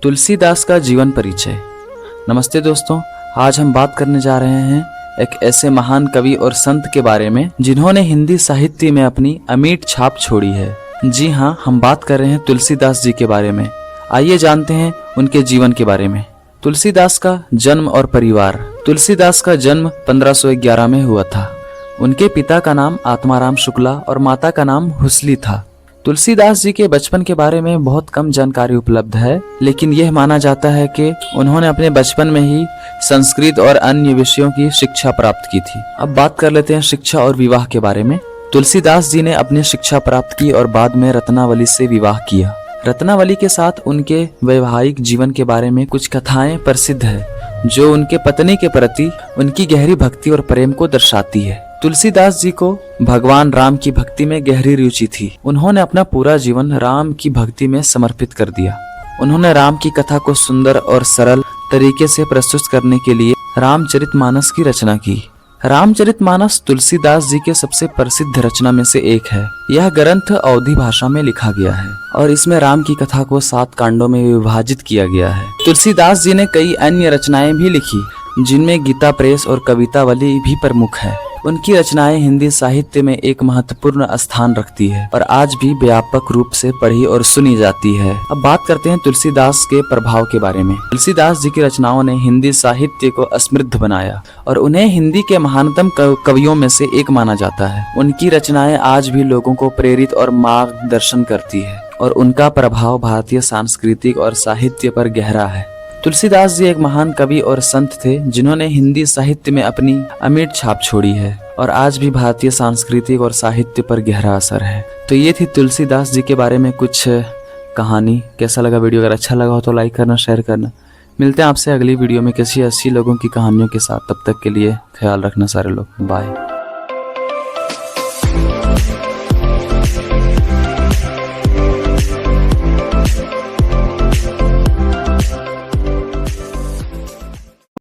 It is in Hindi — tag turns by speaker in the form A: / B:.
A: तुलसीदास का जीवन परिचय। नमस्ते दोस्तों, आज हम बात करने जा रहे हैं एक ऐसे महान कवि और संत के बारे में जिन्होंने हिंदी साहित्य में अपनी अमिट छाप छोड़ी है। जी हाँ, हम बात कर रहे हैं तुलसीदास जी के बारे में। आइए जानते हैं उनके जीवन के बारे में। तुलसीदास का जन्म और परिवार। तुलसीदास का जन्म 1511 में हुआ था। उनके पिता का नाम आत्माराम शुक्ला और माता का नाम हुसली था। तुलसीदास जी के बचपन के बारे में बहुत कम जानकारी उपलब्ध है, लेकिन यह माना जाता है कि उन्होंने अपने बचपन में ही संस्कृत और अन्य विषयों की शिक्षा प्राप्त की थी। अब बात कर लेते हैं शिक्षा और विवाह के बारे में। तुलसीदास जी ने अपनी शिक्षा प्राप्त की और बाद में रत्नावली से विवाह किया। रत्नावली के साथ उनके वैवाहिक जीवन के बारे में कुछ कथाएं प्रसिद्ध है, जो उनके पत्नी के प्रति उनकी गहरी भक्ति और प्रेम को दर्शाती है। तुलसीदास जी को भगवान राम की भक्ति में गहरी रुचि थी। उन्होंने अपना पूरा जीवन राम की भक्ति में समर्पित कर दिया। उन्होंने राम की कथा को सुंदर और सरल तरीके से प्रस्तुत करने के लिए रामचरितमानस की रचना की। रामचरितमानस तुलसीदास जी के सबसे प्रसिद्ध रचना में से एक है। यह ग्रंथ अवधी भाषा में लिखा गया है और इसमें राम की कथा को 7 कांडों में विभाजित किया गया है। तुलसीदास जी ने कई अन्य रचनाएं भी लिखी, जिनमें गीता प्रेस और कवितावली भी प्रमुख है। उनकी रचनाएं हिंदी साहित्य में एक महत्वपूर्ण स्थान रखती है और आज भी व्यापक रूप से पढ़ी और सुनी जाती है। अब बात करते हैं तुलसीदास के प्रभाव के बारे में। तुलसीदास जी की रचनाओं ने हिंदी साहित्य को समृद्ध बनाया और उन्हें हिंदी के महानतम कवियों में से एक माना जाता है। उनकी रचनाएं आज भी लोगों को प्रेरित और मार्गदर्शन करती है और उनका प्रभाव भारतीय सांस्कृतिक और साहित्य पर गहरा है। तुलसीदास जी एक महान कवि और संत थे, जिन्होंने हिंदी साहित्य में अपनी अमिट छाप छोड़ी है और आज भी भारतीय सांस्कृतिक और साहित्य पर गहरा असर है। तो ये थी तुलसीदास जी के बारे में कुछ कहानी। कैसा लगा वीडियो? अगर अच्छा लगा हो तो लाइक करना, शेयर करना। मिलते हैं आपसे अगली वीडियो में किसी अच्छी लोगों की कहानियों के साथ। तब तक के लिए ख्याल रखना सारे लोग। बाय।